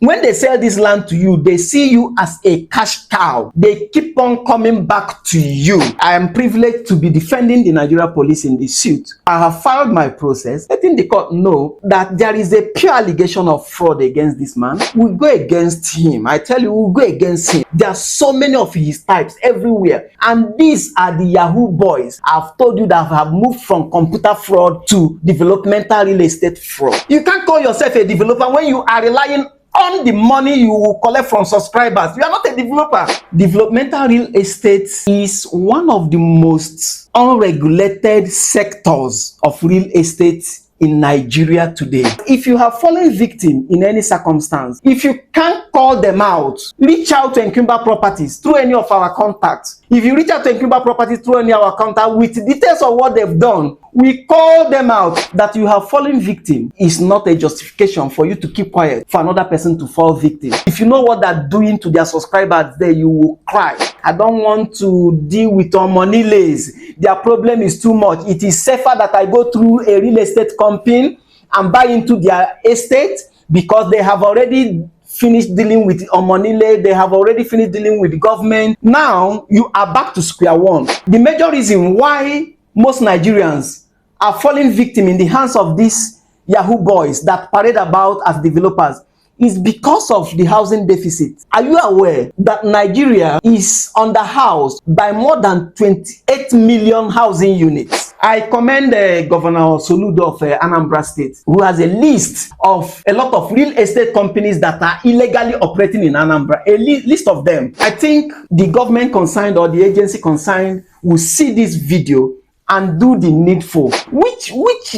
When they sell this land to you, they see you as a cash cow. They keep on coming back to you. I am privileged to be defending the Nigeria police in this suit. I have filed my process, letting the court know that there is a pure allegation of fraud against this man. We go against him. I tell you, we'll go against him. There are so many of his types everywhere. And these are the Yahoo boys I've told you that have moved from computer fraud to developmental real estate fraud. You can't call yourself a developer when you are relying on the money you will collect from subscribers. You are not a developer. Developmental real estate is one of the most unregulated sectors of real estate in Nigeria today. If you have fallen victim in any circumstance, if you can't call them out, reach out to Encumbered Properties through any of our contacts. If you reach out to Encumbered Properties through any of our contacts with details of what they've done, we call them out. That you have fallen victim is not a justification for you to keep quiet for another person to fall victim. If you know what they're doing to their subscribers there, you will cry. I don't want to deal with money lays. Their problem is too much. It is safer that I go through a real estate company and buy into their estate, because they have already finished dealing with Omonile, they have already finished dealing with the government. Now you are back to square one. The major reason why most Nigerians are falling victim in the hands of these Yahoo boys that parade about as developers is because of the housing deficit. Are you aware that Nigeria is underhoused by more than 28 million housing units? I commend Governor Soludo of Anambra State, who has a list of a lot of real estate companies that are illegally operating in Anambra, a list of them. I think the government concerned or the agency concerned will see this video and do the needful. Which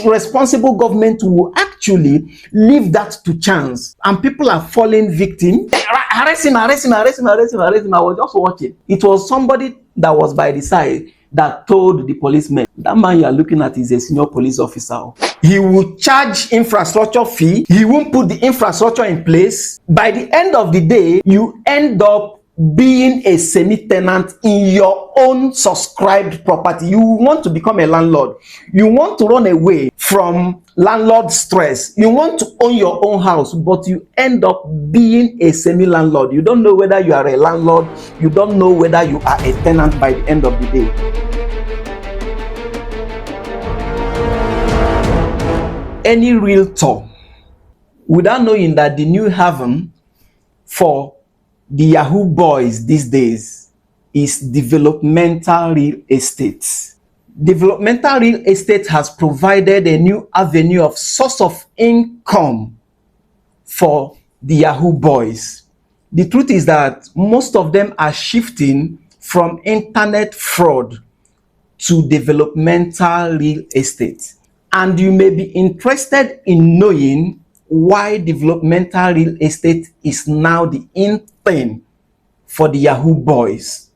responsible government will actually leave that to chance? And people are falling victim. Arrest him. I was just watching. It was somebody that was by the side that told the policeman, that man you are looking at is a senior police officer. He will charge infrastructure fee. He won't put the infrastructure in place. By the end of the day, you end up being a semi-tenant in your own subscribed property. You want to become a landlord. You want to run away from landlord stress. You want to own your own house, but you end up being a semi-landlord. You don't know whether you are a landlord. You don't know whether you are a tenant by the end of the day. Any realtor, without knowing that the new haven for the Yahoo boys these days is developmental real estate. Developmental real estate has provided a new avenue of source of income for the Yahoo boys. The truth is that most of them are shifting from internet fraud to developmental real estate. And you may be interested in knowing why developmental real estate is now the in thing for the Yahoo boys.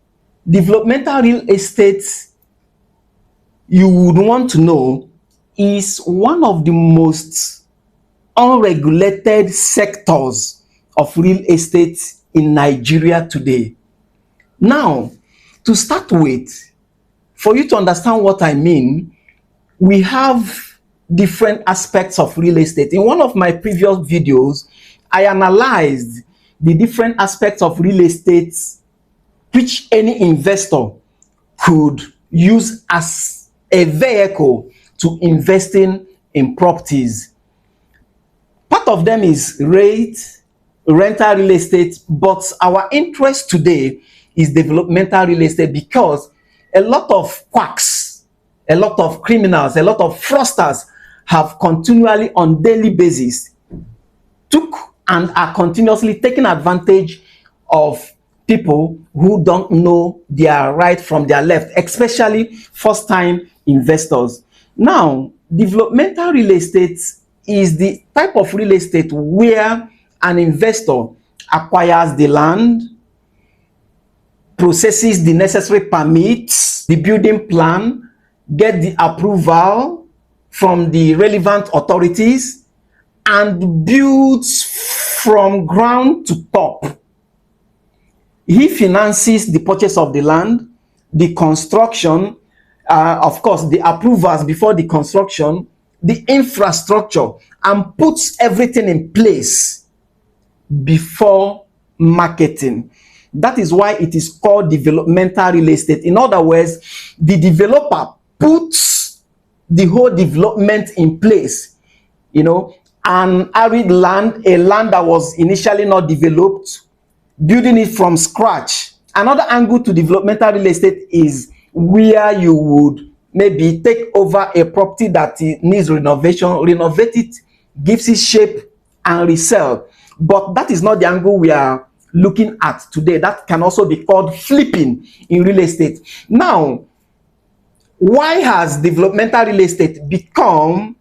Developmental real estate, you would want to know, is one of the most unregulated sectors of real estate in Nigeria today. Now, to start with, for you to understand what I mean, we have different aspects of real estate. In one of my previous videos, I analyzed the different aspects of real estate which any investor could use as a vehicle to investing in properties. Part of them is rental real estate, but our interest today is developmental real estate, because a lot of quacks, a lot of criminals, a lot of fraudsters have continually on daily basis took and are continuously taking advantage of people who don't know their right from their left, especially first-time investors. Now, developmental real estate is the type of real estate where an investor acquires the land, processes the necessary permits, the building plan, get the approval from the relevant authorities, and builds from ground to top. He finances the purchase of the land, the construction, of course, the approvals before the construction, the infrastructure, and puts everything in place before marketing. That is why it is called developmental real estate. In other words, the developer puts the whole development in place. You know, an arid land, a land that was initially not developed, building it from scratch. Another angle to developmental real estate is where you would maybe take over a property that needs renovation, renovate it, gives it shape, and resell. But that is not the angle we are looking at today. That can also be called flipping in real estate. Now, why has developmental real estate become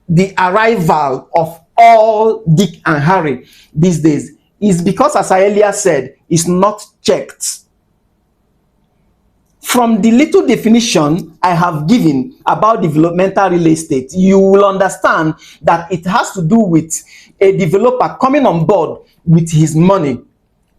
the arrival of all Dick and Harry these days? Is because, as I earlier said, it's not checked. From the little definition I have given about developmental real estate, you will understand that it has to do with a developer coming on board with his money,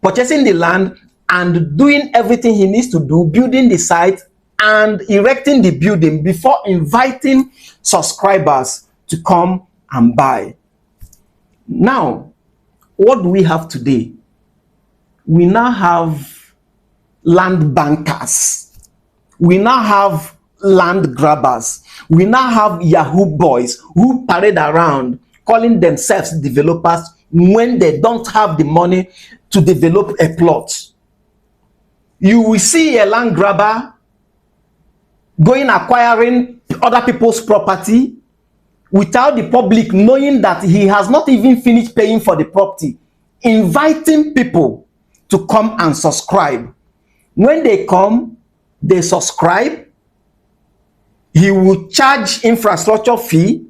purchasing the land and doing everything he needs to do, building the site and erecting the building before inviting subscribers to come and buy. Now, what do we have today? We now have land bankers. We now have land grabbers. We now have Yahoo boys who parade around calling themselves developers when they don't have the money to develop a plot. You will see a land grabber going acquiring other people's property without the public knowing that he has not even finished paying for the property, inviting people to come and subscribe. When they come, they subscribe. He will charge infrastructure fee.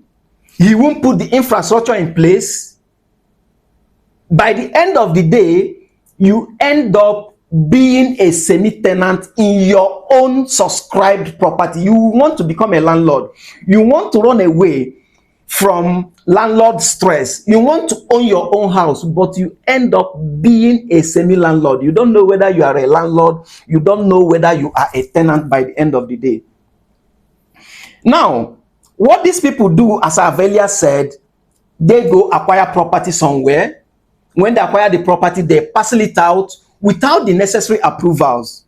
He won't put the infrastructure in place. By the end of the day, you end up being a semi-tenant in your own subscribed property. You want to become a landlord. You want to run away from landlord stress. You want to own your own house, but you end up being a semi-landlord. You don't know whether you are a landlord. You don't know whether you are a tenant by the end of the day. Now, what these people do, as I've earlier said, they go acquire property somewhere. When they acquire the property, they parcel it out without the necessary approvals.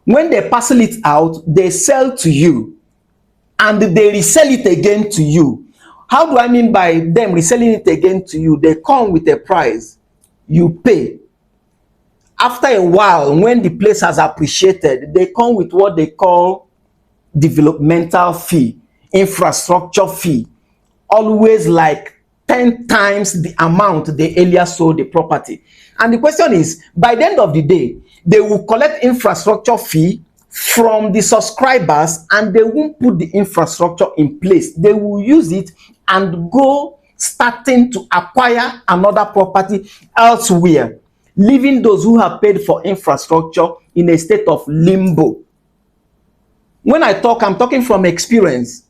When they parcel it out, they sell to you and they resell it again to you. How do I mean by them reselling it again to you? They come with a price. You pay. After a while, when the place has appreciated, they come with what they call developmental fee, infrastructure fee, always like 10 times the amount they earlier sold the property. And the question is, by the end of the day, they will collect infrastructure fee from the subscribers and they won't put the infrastructure in place. They will use it and go starting to acquire another property elsewhere, leaving those who have paid for infrastructure in a state of limbo. When I talk, I'm talking from experience.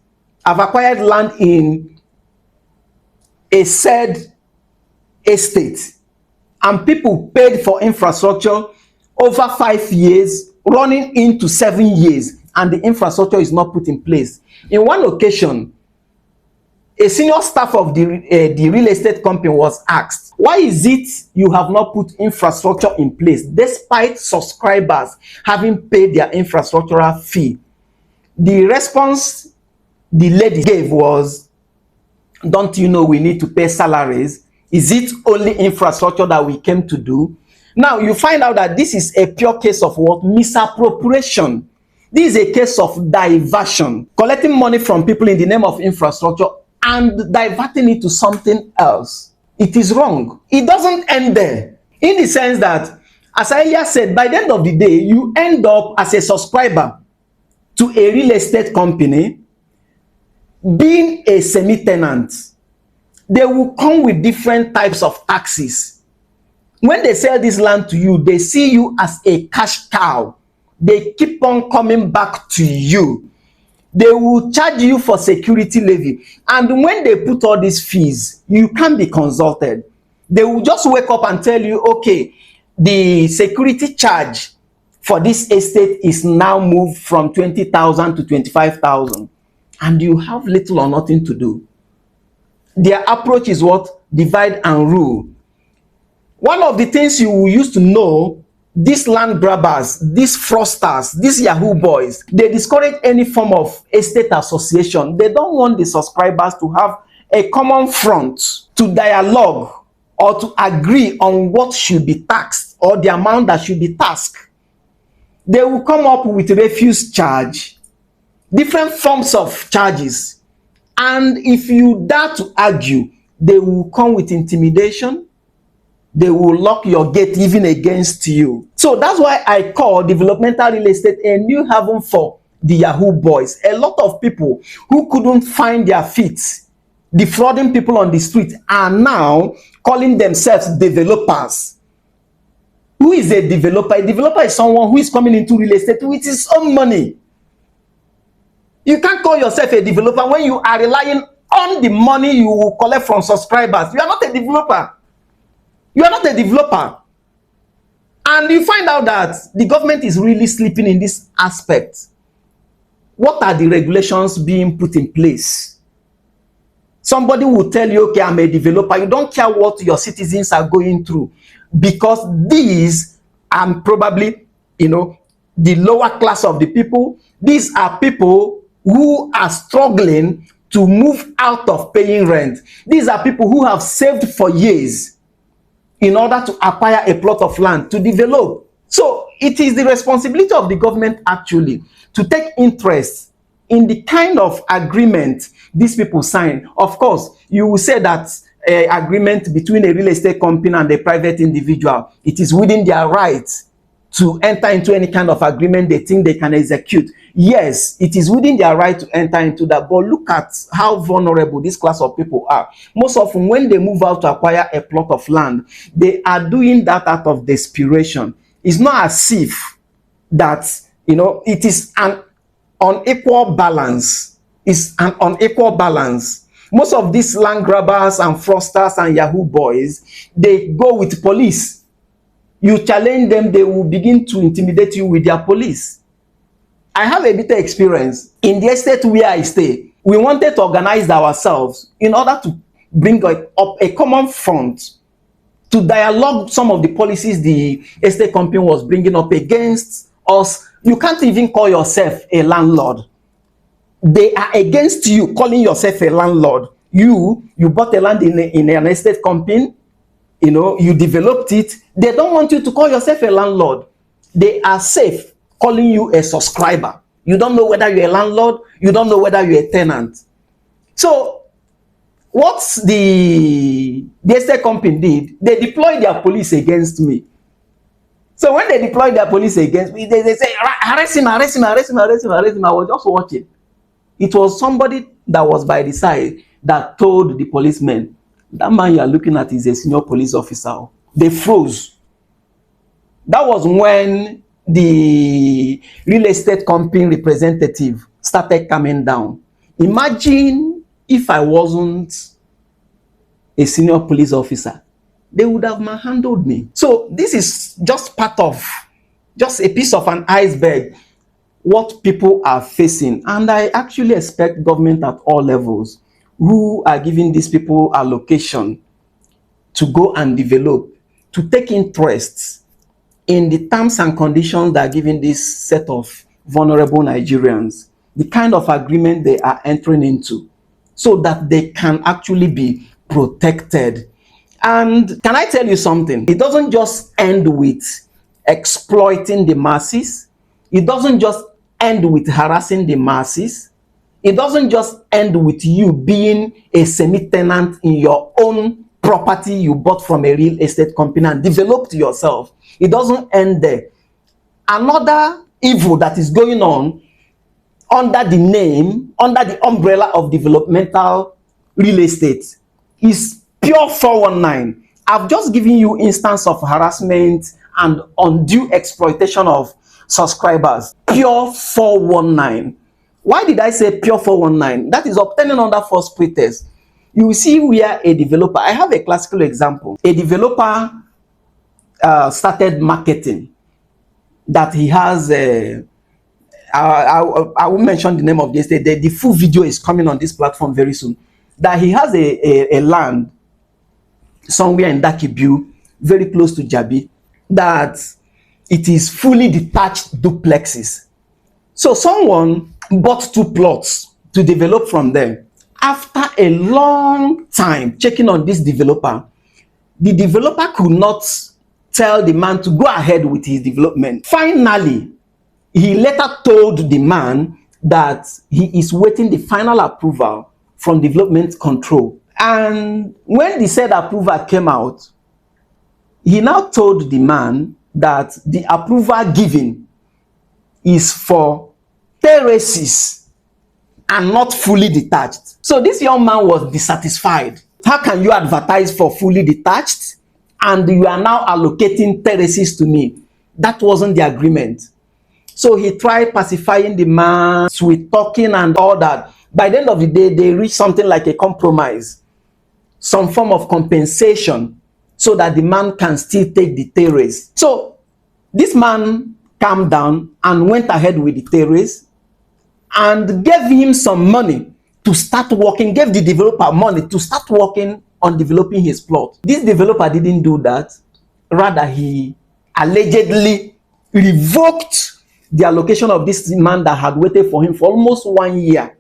I've acquired land in a said estate and people paid for infrastructure over 5 years, running into 7 years, and the infrastructure is not put in place. In one occasion, a senior staff of the real estate company was asked, why is it you have not put infrastructure in place despite subscribers having paid their infrastructural fee? The response the lady gave was, don't you know we need to pay salaries? Is it only infrastructure that we came to do? Now you find out that this is a pure case of what? Misappropriation. This is a case of diversion, collecting money from people in the name of infrastructure and diverting it to something else. It is wrong. It doesn't end there, in the sense that, as I earlier said, by the end of the day, you end up as a subscriber to a real estate company, being a semi-tenant. They will come with different types of taxes. When they sell this land to you, they see you as a cash cow. They keep on coming back to you. They will charge you for security levy. And when they put all these fees, you can't be consulted. They will just wake up and tell you, okay, the security charge for this estate is now moved from 20,000 to 25,000. And you have little or nothing to do. Their approach is what? Divide and rule. One of the things you used to know, these land grabbers, these fraudsters, these Yahoo boys, they discourage any form of estate association. They don't want the subscribers to have a common front to dialogue or to agree on what should be taxed or the amount that should be taxed. They will come up with refuse charge, different forms of charges. And if you dare to argue, they will come with intimidation. They will lock your gate even against you. So that's why I call developmental real estate a new haven for the Yahoo boys. A lot of people who couldn't find their feet, defrauding people on the street, are now calling themselves developers. Who is a developer? A developer is someone who is coming into real estate with his own money. You can't call yourself a developer when you are relying on the money you will collect from subscribers. You are not a developer. You are not a developer. And you find out that the government is really sleeping in this aspect. What are the regulations being put in place? Somebody will tell you, okay, I'm a developer. You don't care what your citizens are going through, because these are probably, the lower class of the people. These are people who are struggling to move out of paying rent. These are people who have saved for years in order to acquire a plot of land to develop. So it is the responsibility of the government actually to take interest in the kind of agreement these people sign. Of course, you will say that agreement between a real estate company and a private individual, it is within their rights to enter into any kind of agreement they think they can execute. Yes, it is within their right to enter into that, but look at how vulnerable this class of people are. Most often, when they move out to acquire a plot of land, they are doing that out of desperation. It's not as if that, it is an unequal balance. It's an unequal balance. Most of these land grabbers and fraudsters and Yahoo boys, they go with police. You challenge them, they will begin to intimidate you with their police. I have a bit of experience in the estate where I stay. We wanted to organize ourselves in order to bring up a common front to dialogue some of the policies the estate company was bringing up against us. You can't even call yourself a landlord. They are against you calling yourself a landlord. You bought a land in an estate company, you developed it. They don't want you to call yourself a landlord. They are safe calling you a subscriber. You don't know whether you're a landlord. You don't know whether you're a tenant. So what the estate company did, they deployed their police against me. So when they deployed their police against me, they say, arrest him, arrest him, arrest him, arrest him, arrest him. I was just watching. It was somebody that was by the side that told the policemen, that man you are looking at is a senior police officer. They froze. That was when the real estate company representative started coming down. Imagine if I wasn't a senior police officer, they would have manhandled me. So this is just part of, just a piece of an iceberg, what people are facing. And I actually expect government at all levels who are giving these people allocation to go and develop, to take interest in the terms and conditions that are giving this set of vulnerable Nigerians, the kind of agreement they are entering into, so that they can actually be protected. And can I tell you something? It doesn't just end with exploiting the masses. It doesn't just end with harassing the masses. It doesn't just end with you being a semi-tenant in your own property you bought from a real estate company and developed yourself. It doesn't end there. Another evil that is going on under the name, under the umbrella of developmental real estate is pure 419. I've just given you instance of harassment and undue exploitation of subscribers. Pure 419. Why did I say pure 419? That is obtaining under false pretense. You will see where a developer, I have a classical example. A developer started marketing that he has I will mention the name of the estate. The full video is coming on this platform very soon. That he has a land somewhere in Dakibu, very close to Jabi, that it is fully detached duplexes. So someone bought 2 plots to develop from them. After a long time checking on this developer, the developer could not tell the man to go ahead with his development. Finally, he later told the man that he is waiting the final approval from development control. And when the said approval came out, he now told the man that the approval given is for terraces and not fully detached. So this young man was dissatisfied. How can you advertise for fully detached and you are now allocating terraces to me? That wasn't the agreement. So he tried pacifying the man, sweet talking and all that. By the end of the day, they reached something like a compromise, some form of compensation, so that the man can still take the terrace. So this man calmed down and went ahead with the terrace and gave him some money to start working, gave the developer money to start working on developing his plot. This developer didn't do that. Rather, he allegedly revoked the allocation of this man that had waited for him for almost 1 year,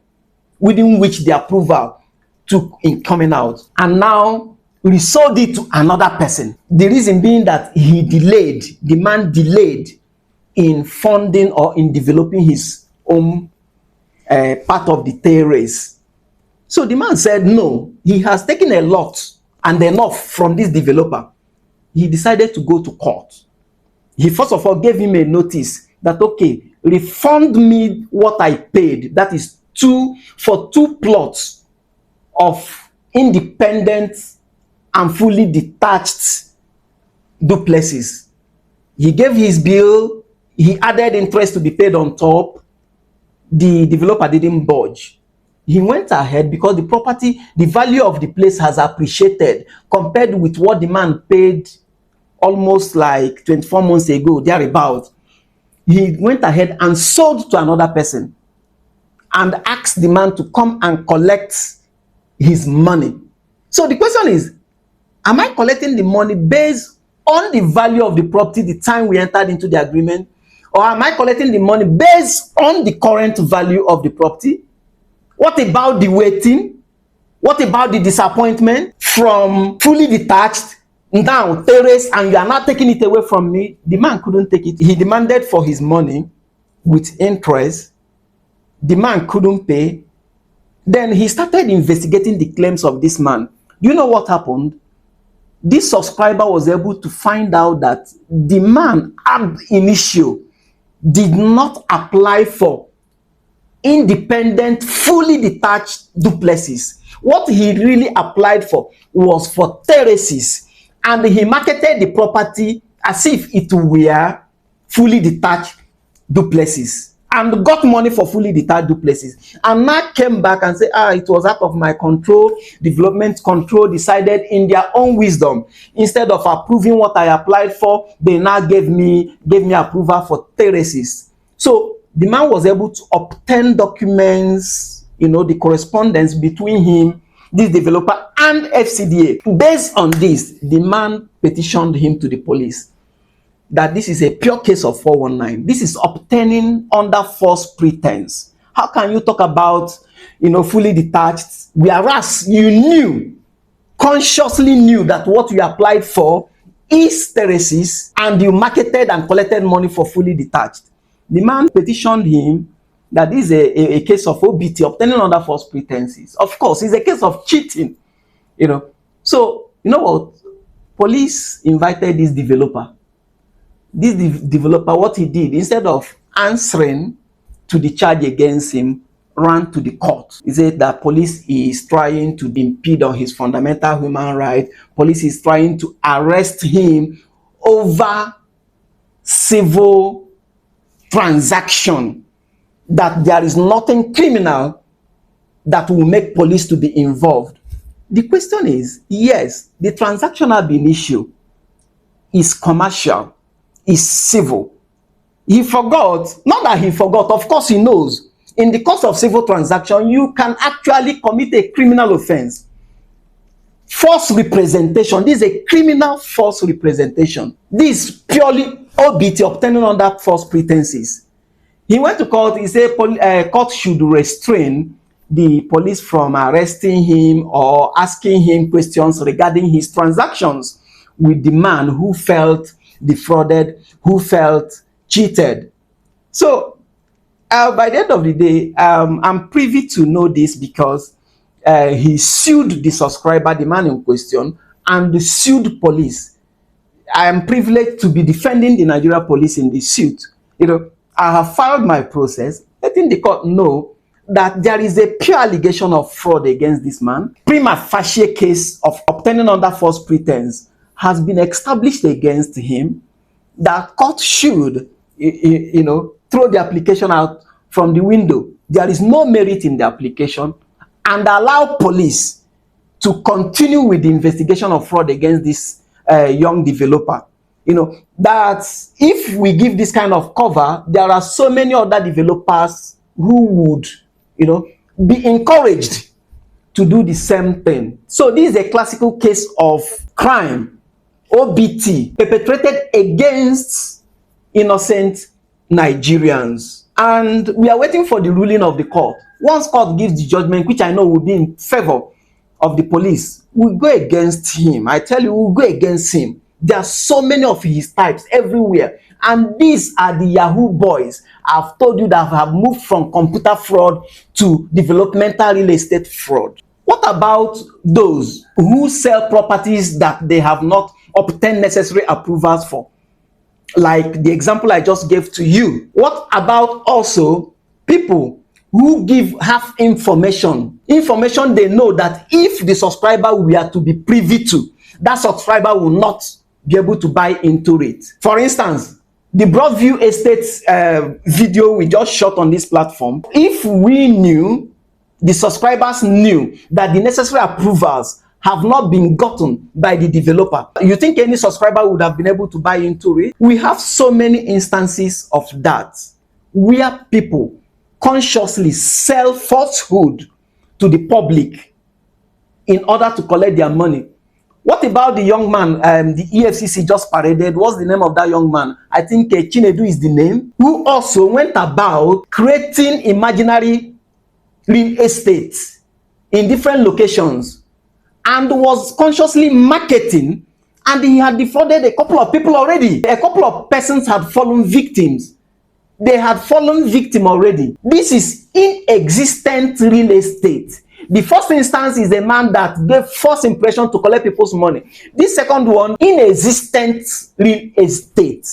within which the approval took in coming out, and now resold it to another person. The reason being that he delayed, the man delayed in funding or in developing his own part of the terrace. So the man said no, he has taken a lot and enough from this developer. He decided to go to court. He first of all gave him a notice that, okay, refund me what I paid. That is for 2 plots of independent and fully detached duplexes. He gave his bill. He added interest to be paid on top. The developer didn't budge. He went ahead because the property, the value of the place has appreciated compared with what the man paid almost like 24 months ago, thereabout. He went ahead and sold to another person and asked the man to come and collect his money. So the question is, am I collecting the money based on the value of the property the time we entered into the agreement? Or am I collecting the money based on the current value of the property? What about the waiting? What about the disappointment from fully detached, now terrace, and you are not taking it away from me? The man couldn't take it. He demanded for his money with interest. The man couldn't pay. Then he started investigating the claims of this man. Do you know what happened? This subscriber was able to find out that the man ab initio did not apply for independent, fully detached duplexes. What he really applied for was for terraces, and he marketed the property as if it were fully detached duplexes and got money for fully detached duplexes, and now came back and said, it was out of my control. Development control decided in their own wisdom, instead of approving what I applied for, they now gave me approval for terraces. So the man was able to obtain documents, the correspondence between him, this developer, and FCDA. Based on this, the man petitioned him to the police that this is a pure case of 419. This is obtaining under false pretense. How can you talk about, fully detached, whereas you consciously knew that what you applied for is terraces, and you marketed and collected money for fully detached? The man petitioned him that this is a case of OBT, obtaining under false pretenses. Of course, it's a case of cheating, So, you know what? Police invited this developer. This developer, what he did, instead of answering to the charge against him, ran to the court. He said that police is trying to impede on his fundamental human right. Police is trying to arrest him over civil transaction, that there is nothing criminal that will make police to be involved. The question is, yes, the transaction ab initio is commercial, is civil. He forgot, not that he forgot, of course he knows, in the course of civil transaction, you can actually commit a criminal offense. false representation. This is a criminal false representation. This is purely OBT, obtaining under false pretenses. He went to court. He said court should restrain the police from arresting him or asking him questions regarding his transactions with the man who felt defrauded, who felt cheated. So by the end of the day, I'm privy to know this because he sued the subscriber, the man in question, and sued police. I am privileged to be defending the Nigeria police in this suit. I have filed my process, letting the court know that there is a pure allegation of fraud against this man. Prima facie case of obtaining under false pretense has been established against him. That court should, throw the application out from the window. There is no merit in the application, and allow police to continue with the investigation of fraud against this young developer. That if we give this kind of cover, there are so many other developers who would, be encouraged to do the same thing. So this is a classical case of crime, OBT, perpetrated against innocent Nigerians. And we are waiting for the ruling of the court. Once court gives the judgment, which I know will be in favor of the police, we'll go against him. I tell you, we'll go against him. There are so many of his types everywhere. And these are the Yahoo boys I've told you that have moved from computer fraud to developmental real estate fraud. What about those who sell properties that they have not obtained necessary approvals for? Like the example I just gave to you. What about also people who have information they know that if the subscriber were to be privy to, that subscriber will not be able to buy into it? For instance, the Broadview Estates video we just shot on this platform, if we knew, the subscribers knew that the necessary approvals have not been gotten by the developer, you think any subscriber would have been able to buy into it? We have so many instances of that, where people consciously sell falsehood to the public in order to collect their money. What about the young man the EFCC just paraded? What's the name of that young man? I think Chinedu is the name, who also went about creating imaginary real estate in different locations and was consciously marketing, and he had defrauded a couple of people already. A couple of persons had fallen victims. They had fallen victim already. This is inexistent real estate. The first instance is a man that gave false impression to collect people's money. This second one, inexistent real estate.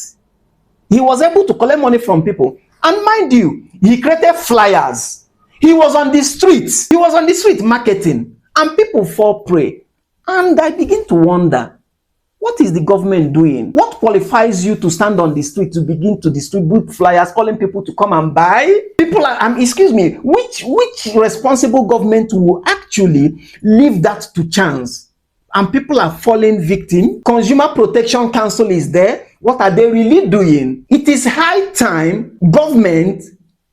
He was able to collect money from people. And mind you, he created flyers. He was on the streets. He was on the street marketing. And people fall prey. And I begin to wonder, what is the government doing? What qualifies you to stand on the street to begin to distribute flyers, calling people to come and buy? People are, excuse me, which responsible government will actually leave that to chance? And people are falling victim. Consumer Protection Council is there. What are they really doing? It is high time government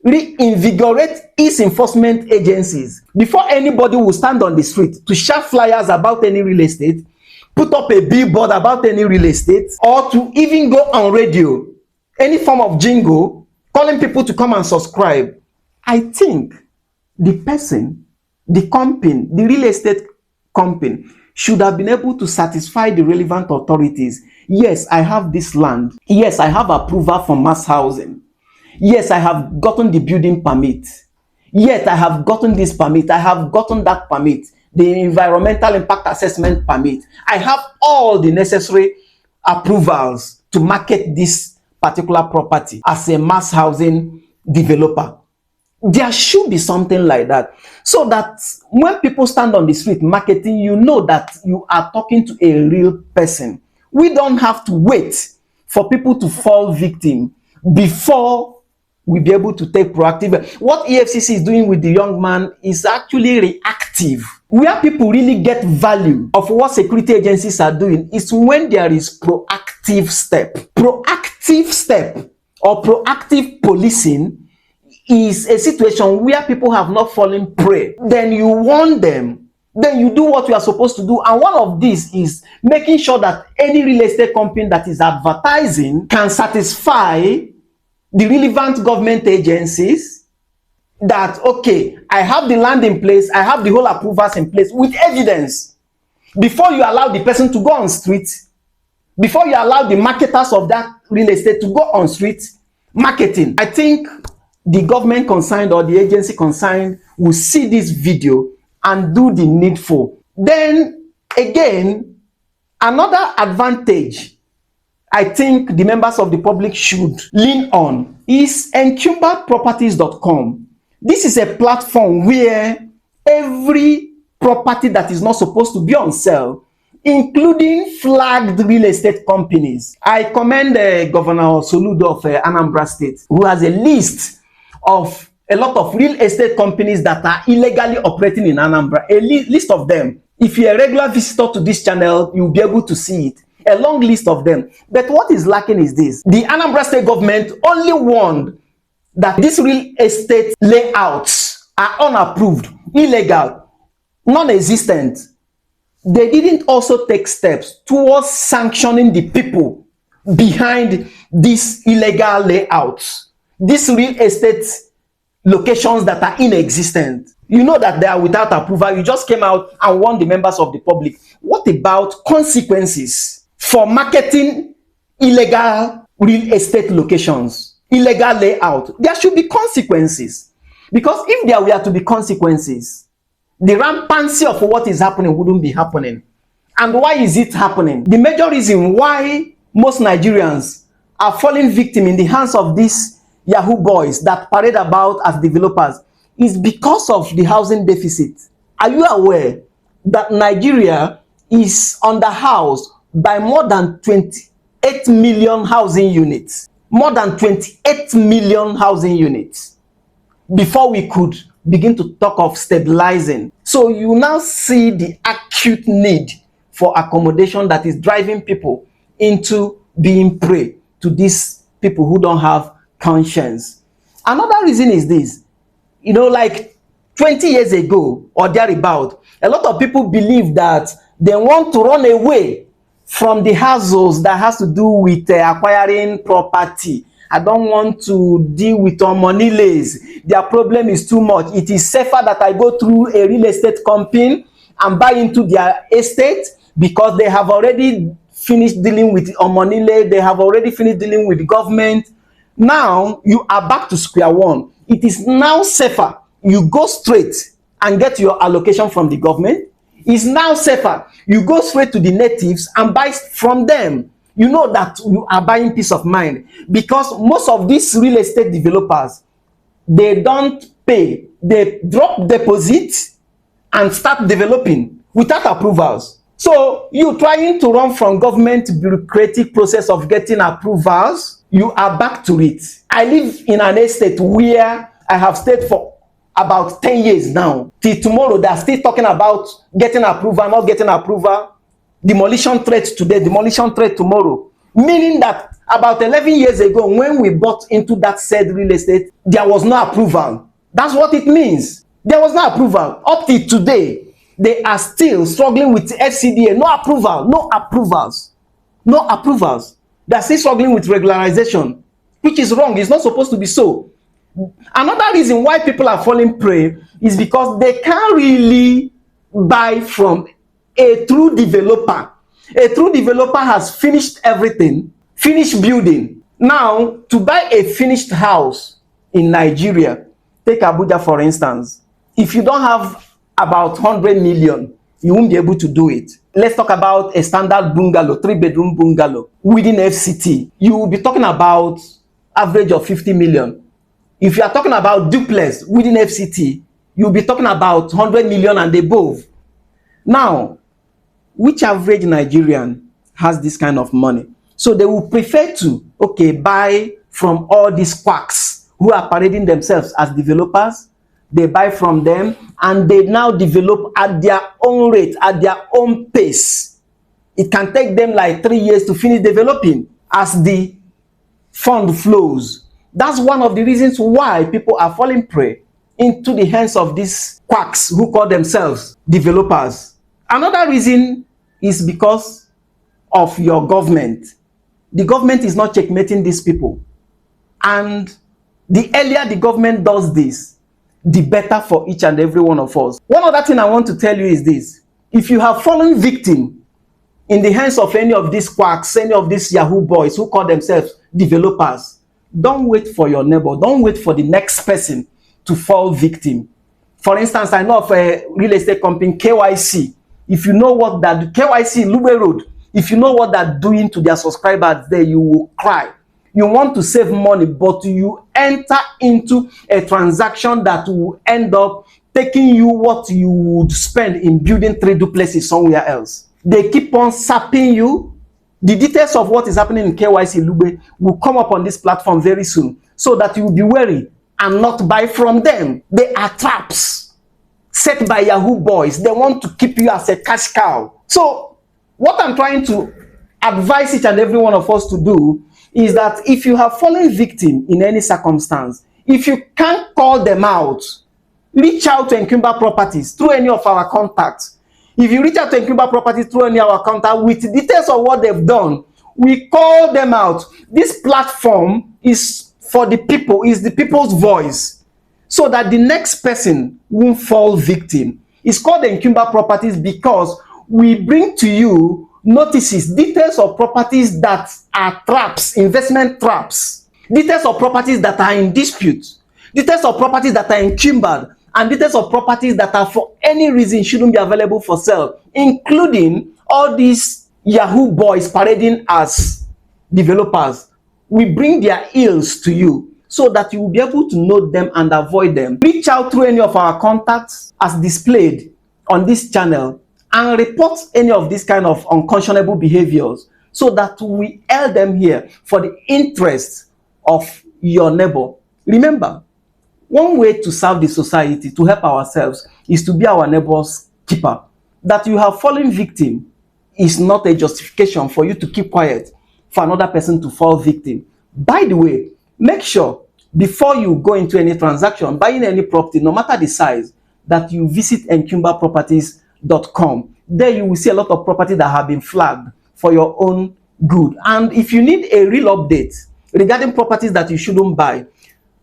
reinvigorate its enforcement agencies. Before anybody will stand on the street to shout flyers about any real estate, put up a billboard about any real estate, or to even go on radio, any form of jingle, calling people to come and subscribe, I think the person, the company, the real estate company should have been able to satisfy the relevant authorities. Yes, I have this land. Yes, I have approval for mass housing. Yes, I have gotten the building permit. Yes, I have gotten this permit. I have gotten that permit. The environmental impact assessment permit. I have all the necessary approvals to market this particular property as a mass housing developer. There should be something like that, so that when people stand on the street marketing, you know that you are talking to a real person. We don't have to wait for people to fall victim before we be able to take proactive. What EFCC is doing with the young man is actually reactive. Where people really get value of what security agencies are doing is when there is proactive step. Proactive step or proactive policing is a situation where people have not fallen prey. Then you warn them then you do what you are supposed to do. And one of these is making sure that any real estate company that is advertising can satisfy the relevant government agencies that, okay, I have the land in place, I have the whole approvals in place with evidence, before you allow the person to go on street, before you allow the marketers of that real estate to go on street marketing. I think the government concerned or the agency concerned will see this video and do the needful. Then again, another advantage I think the members of the public should lean on is encumberedproperties.com. This is a platform where every property that is not supposed to be on sale, including flagged real estate companies. I commend Governor Soludo of Anambra State, who has a list of a lot of real estate companies that are illegally operating in Anambra, a list of them. If you're a regular visitor to this channel, you'll be able to see it. A long list of them. But what is lacking is this. The Anambra State government only warned that these real estate layouts are unapproved, illegal, non-existent. They didn't also take steps towards sanctioning the people behind these illegal layouts, these real estate locations that are inexistent. You know that they are without approval. You just came out and warned the members of the public. What about consequences for marketing illegal real estate locations, illegal layout? There should be consequences, because if there were to be consequences, the rampancy of what is happening wouldn't be happening. And why is it happening? The major reason why most Nigerians are falling victim in the hands of these Yahoo boys that parade about as developers is because of the housing deficit. Are you aware that Nigeria is underhoused by more than 28 million housing units? More than 28 million housing units before we could begin to talk of stabilizing. So you now see the acute need for accommodation that is driving people into being prey to these people who don't have conscience. Another reason is this. You know, like 20 years ago or thereabout, a lot of people believe that they want to run away from the hassles that has to do with acquiring property. I don't want to deal with money-lays. Their problem is too much. It is safer that I go through a real estate company and buy into their estate, because they have already finished dealing with money-lay. They have already finished dealing with the government. Now you are back to square one. It is now safer. You go straight and get your allocation from the government. It's now safer. You go straight to the natives and buy from them. You know that you are buying peace of mind, because most of these real estate developers, they don't pay. They drop deposits and start developing without approvals. So you trying to run from government bureaucratic process of getting approvals, you are back to it. I live in an estate where I have stayed for about 10 years now. Till tomorrow, they are still talking about getting approval, not getting approval. Demolition threat today, demolition threat tomorrow. Meaning that about 11 years ago, when we bought into that said real estate, there was no approval. That's what it means. There was no approval. Up till today, they are still struggling with FCDA. No approval, no approvals, no approvals. They are still struggling with regularization, which is wrong. It's not supposed to be so. Another reason why people are falling prey is because they can't really buy from a true developer. A true developer has finished everything, finished building. Now, to buy a finished house in Nigeria, take Abuja for instance, if you don't have about 100 million, you won't be able to do it. Let's talk about a standard bungalow, 3-bedroom bungalow within FCT. You will be talking about average of 50 million. If you are talking about duplex within FCT, you'll be talking about 100 million and above. Now, which average Nigerian has this kind of money? So they will prefer to, okay, buy from all these quacks who are parading themselves as developers. They buy from them and they now develop at their own rate, at their own pace. It can take them like 3 years to finish developing as the fund flows. That's one of the reasons why people are falling prey into the hands of these quacks who call themselves developers. Another reason is because of your government. The government is not checkmating these people. And the earlier the government does this, the better for each and every one of us. One other thing I want to tell you is this. If you have fallen victim in the hands of any of these quacks, any of these Yahoo boys who call themselves developers, don't wait for your neighbor. Don't wait for the next person to fall victim. For instance, I know of a real estate company, KYC. If you know what that KYC Lube Road, if you know what they're doing to their subscribers there, you will cry. You want to save money, but you enter into a transaction that will end up taking you what you would spend in building 3 duplexes somewhere else. They keep on sapping you. The details of what is happening in KYC Lube will come up on this platform very soon, so that you will be wary and not buy from them. They are traps set by Yahoo boys. They want to keep you as a cash cow. So what I'm trying to advise each and every one of us to do is that if you have fallen victim in any circumstance, if you can't call them out, reach out to Encumbered Properties through any of our contacts. If you reach out to Encumbered Properties through any of our contacts with details of what they've done, we call them out. This platform is for the people, is the people's voice, so that the next person won't fall victim. It's called Encumbered Properties because we bring to you notices, details of properties that are traps, investment traps, details of properties that are in dispute, details of properties that are encumbered, and details of properties that are for any reason shouldn't be available for sale, including all these Yahoo boys parading as developers. We bring their ills to you so that you will be able to know them and avoid them. Reach out through any of our contacts as displayed on this channel and report any of these kind of unconscionable behaviors, so that we air them here for the interest of your neighbor. Remember, one way to serve the society, to help ourselves, is to be our neighbor's keeper. That you have fallen victim is not a justification for you to keep quiet for another person to fall victim. By the way, make sure before you go into any transaction, buying any property, no matter the size, that you visit encumberedproperties.com. There you will see a lot of property that have been flagged for your own good. And if you need a real update regarding properties that you shouldn't buy,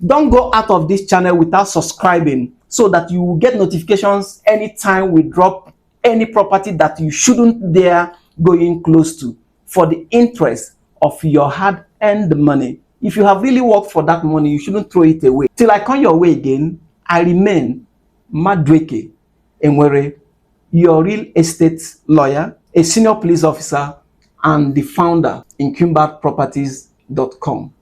don't go out of this channel without subscribing, so that you will get notifications anytime we drop any property that you shouldn't dare going close to, for the interest of your hard-earned money. If you have really worked for that money, you shouldn't throw it away. Till I come your way again, I remain Madueke, Enwere, your real estate lawyer, a senior police officer, and the founder, Encumberedproperties.com.